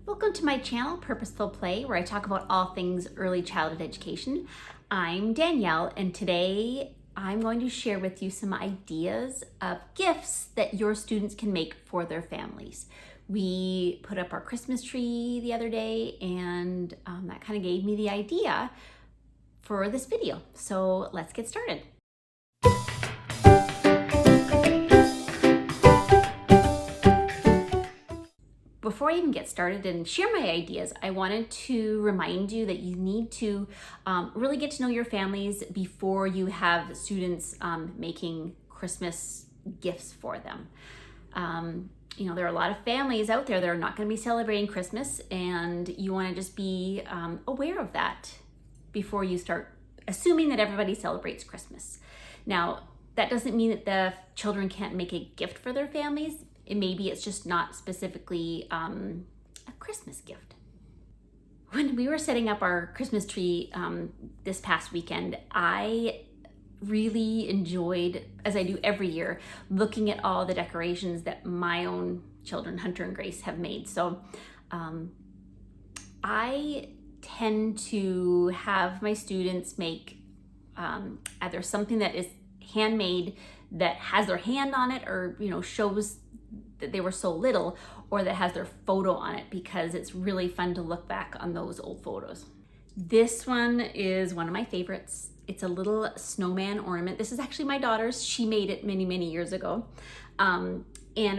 Welcome to my channel, Purposeful Play, where I talk about all things early childhood education. I'm Danielle, and today I'm going to share with you some ideas of gifts that your students can make for their families. We put up our Christmas tree the other day, and that kind of gave me the idea for this video. So let's get started. Before I even get started and share my ideas, I wanted to remind you that you need to really get to know your families before you have students making Christmas gifts for them. There are a lot of families out there that are not going to be celebrating Christmas, and you want to just be aware of that before you start assuming that everybody celebrates Christmas. Now, that doesn't mean that the children can't make a gift for their families. Maybe it's just not specifically a Christmas gift. When we were setting up our Christmas tree this past weekend, I really enjoyed, as I do every year, looking at all the decorations that my own children, Hunter and Grace, have made. So I tend to have my students make either something that is handmade that has their hand on it, or shows that they were so little, or that has their photo on it, because it's really fun to look back on those old photos. This one is one of my favorites. It's a little snowman ornament. This is actually my daughter's. She made it many years ago. And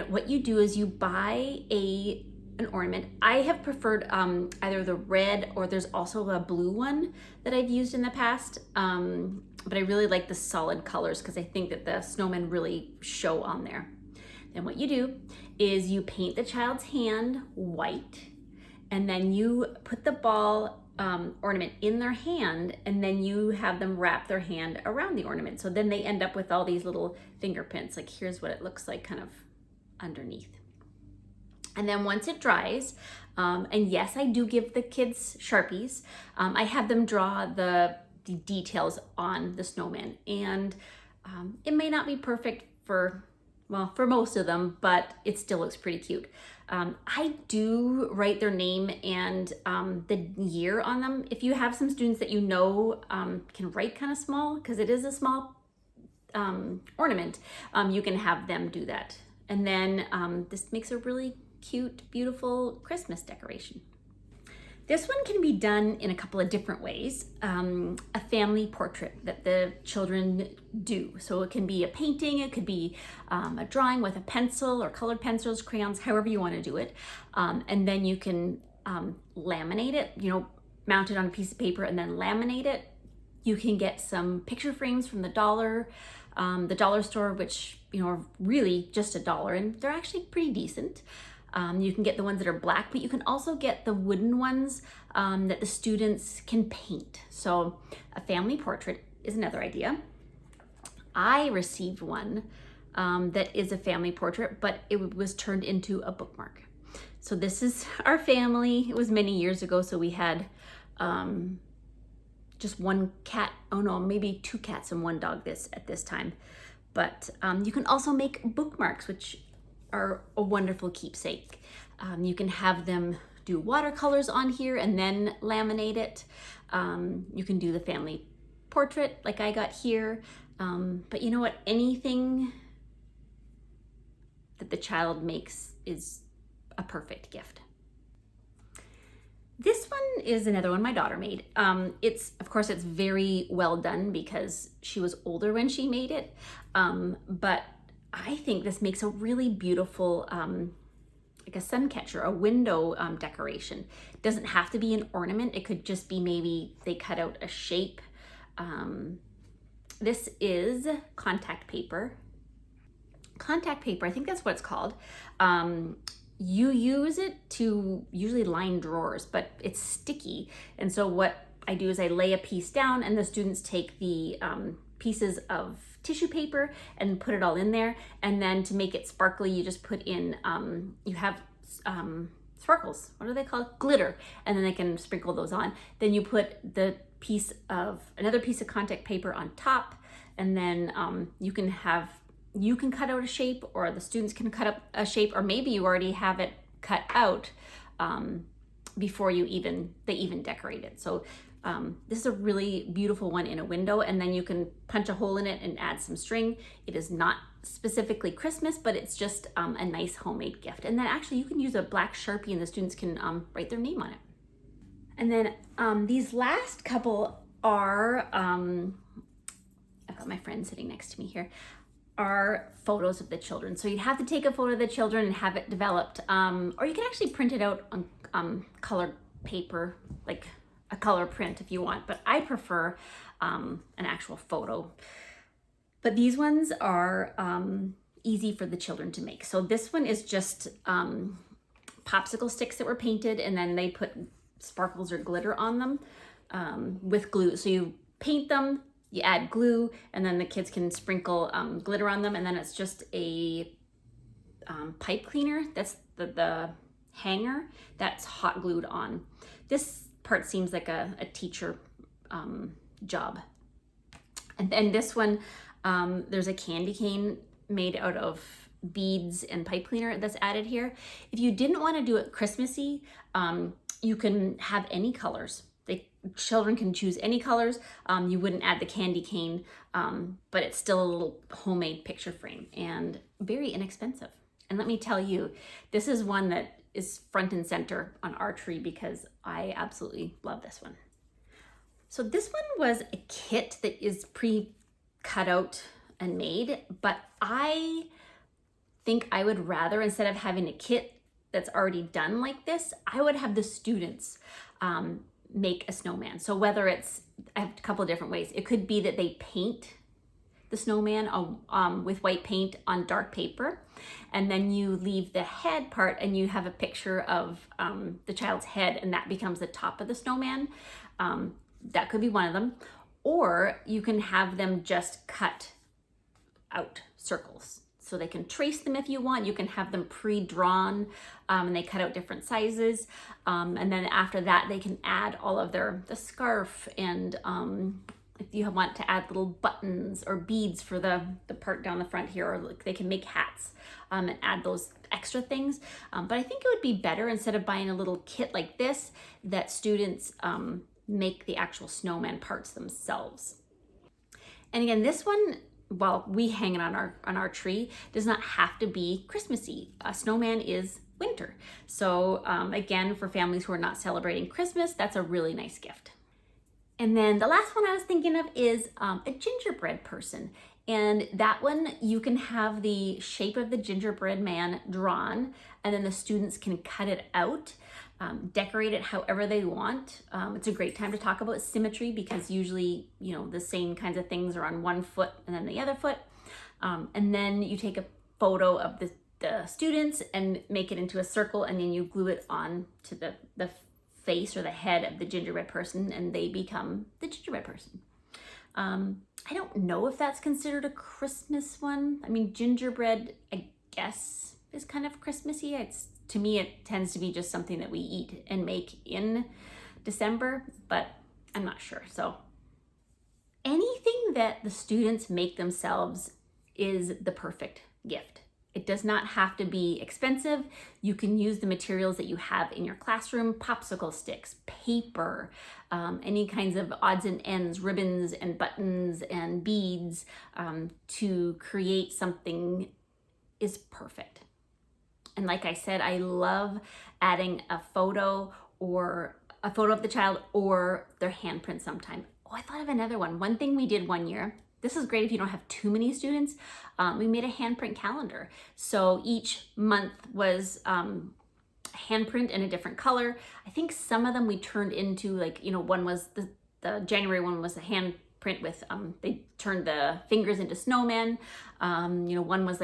what you do is you buy an ornament. I have preferred either the red, or there's also a blue one that I've used in the past. But I really like the solid colors because I think that the snowmen really show on there. Then what you do is you paint the child's hand white, and then you put the ball ornament in their hand, and then you have them wrap their hand around the ornament. So then they end up with all these little fingerprints. Like, here's what it looks like kind of underneath. And then once it dries, and yes, I do give the kids Sharpies, I have them draw the details on the snowman. And it may not be perfect for most of them, but it still looks pretty cute. I do write their name and the year on them. If you have some students that can write kind of small, because it is a small ornament, you can have them do that. And then this makes a really cute, beautiful Christmas decoration. This one can be done in a couple of different ways. A family portrait that the children do. So it can be a painting, it could be a drawing with a pencil or colored pencils, crayons, however you want to do it. And then you can laminate it, mount it on a piece of paper and then laminate it. You can get some picture frames from the dollar store, which are really just $1, and they're actually pretty decent. You can get the ones that are black, but you can also get the wooden ones that the students can paint. So a family portrait is another idea. I received one that is a family portrait, but it was turned into a bookmark. So this is our family. It was many years ago, so we had just one cat. Oh no, maybe 2 cats and 1 dog at this time. But you can also make bookmarks, which are a wonderful keepsake. You can have them do watercolors on here and then laminate it. You can do the family portrait like I got here. But you know what? Anything that the child makes is a perfect gift. This one is another one my daughter made. Of course, it's very well done because she was older when she made it. But I think this makes a really beautiful, like a sun catcher, a window decoration. It doesn't have to be an ornament. It could just be maybe they cut out a shape. This is contact paper. Contact paper, I think that's what it's called. You use it to usually line drawers, but it's sticky. And so what I do is I lay a piece down, and the students take the pieces of tissue paper and put it all in there. And then to make it sparkly, you just put in, you have sparkles. What are they called? Glitter. And then they can sprinkle those on. Then you put another piece of contact paper on top. And then you can cut out a shape, or the students can cut up a shape, or maybe you already have it cut out before they even decorate it. So this is a really beautiful one in a window, and then you can punch a hole in it and add some string. It is not specifically Christmas, but it's just a nice homemade gift. And then actually you can use a black Sharpie and the students can write their name on it. And then these last couple are, I've got my friend sitting next to me here, are photos of the children. So you'd have to take a photo of the children and have it developed, or you can actually print it out on colored paper, like a color print if you want, but I prefer an actual photo. But these ones are easy for the children to make. So this one is just popsicle sticks that were painted, and then they put sparkles or glitter on them with glue. So you paint them, you add glue, and then the kids can sprinkle glitter on them, and then it's just a pipe cleaner. That's the hanger that's hot glued on. This part seems like a teacher job. And then this one, there's a candy cane made out of beads and pipe cleaner that's added here. If you didn't want to do it Christmassy, you can have any colors. Children can choose any colors. You wouldn't add the candy cane, but it's still a little homemade picture frame and very inexpensive. And let me tell you, this is one that is front and center on our tree because I absolutely love this one. So this one was a kit that is pre-cut out and made, but I think I would rather, instead of having a kit that's already done like this, I would have the students make a snowman. So whether it's, I have a couple of different ways. It could be that they paint the snowman with white paint on dark paper, and then you leave the head part and you have a picture of the child's head, and that becomes the top of the snowman. That could be one of them. Or you can have them just cut out circles. So they can trace them if you want. You can have them pre-drawn and they cut out different sizes. And then after that, they can add all of the scarf, and if you want to add little buttons or beads for the part down the front here, or they can make hats and add those extra things. But I think it would be better, instead of buying a little kit like this, that students make the actual snowman parts themselves. And again, this one, while we hang it on our tree, does not have to be Christmassy. A snowman is winter. So again, for families who are not celebrating Christmas, that's a really nice gift. And then the last one I was thinking of is a gingerbread person. And that one, you can have the shape of the gingerbread man drawn, and then the students can cut it out, decorate it however they want. It's a great time to talk about symmetry, because usually, the same kinds of things are on one foot and then the other foot. And then you take a photo of the students and make it into a circle, and then you glue it on to the face or the head of the gingerbread person, and they become the gingerbread person. I don't know if that's considered a Christmas one. I mean, gingerbread, I guess, is kind of Christmassy. To me, it tends to be just something that we eat and make in December, but I'm not sure. So anything that the students make themselves is the perfect gift. It does not have to be expensive. You can use the materials that you have in your classroom: popsicle sticks, paper, any kinds of odds and ends, ribbons and buttons and beads, to create something is perfect. And like I said, I love adding a photo of the child or their handprint sometime. Oh, I thought of another one. One thing we did one year, this is great if you don't have too many students, we made a handprint calendar. So each month was handprint in a different color. I think some of them we turned into, one was the January one was a handprint with, they turned the fingers into snowmen. One was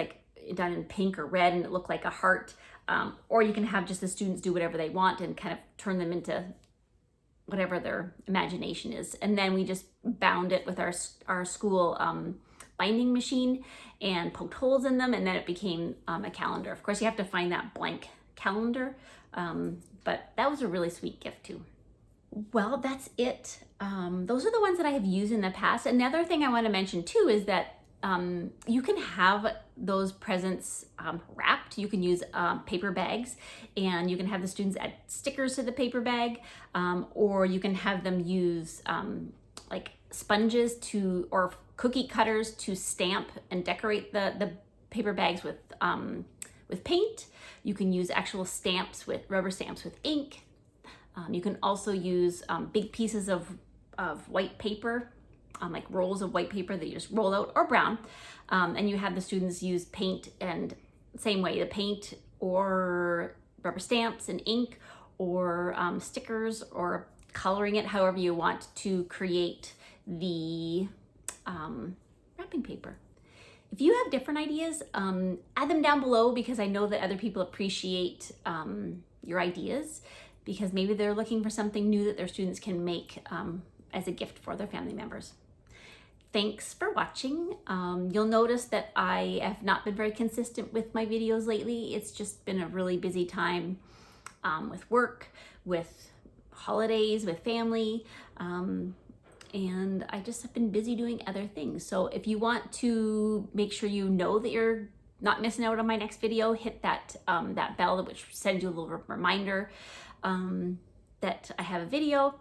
done in pink or red and it looked like a heart. Or you can have just the students do whatever they want and kind of turn them into whatever their imagination is. And then we just bound it with our school binding machine and poked holes in them, and then it became a calendar. Of course, you have to find that blank calendar, but that was a really sweet gift too. Well, that's it. Those are the ones that I have used in the past. Another thing I want to mention too is that you can have those presents wrapped. You can use paper bags, and you can have the students add stickers to the paper bag, or you can have them use like sponges or cookie cutters to stamp and decorate the paper bags with paint. You can use actual stamps with rubber stamps with ink. You can also use big pieces of white paper, like rolls of white paper that you just roll out, or brown, and you have the students use paint, and same way, the paint or rubber stamps and ink, or stickers, or coloring it however you want to create the wrapping paper. If you have different ideas, add them down below, because I know that other people appreciate your ideas, because maybe they're looking for something new that their students can make as a gift for their family members. Thanks for watching. You'll notice that I have not been very consistent with my videos lately. It's just been a really busy time with work, with holidays, with family, and I just have been busy doing other things. So if you want to make sure you know that you're not missing out on my next video, hit that bell, which sends you a little reminder that I have a video.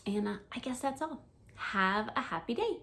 And I guess that's all. Have a happy day.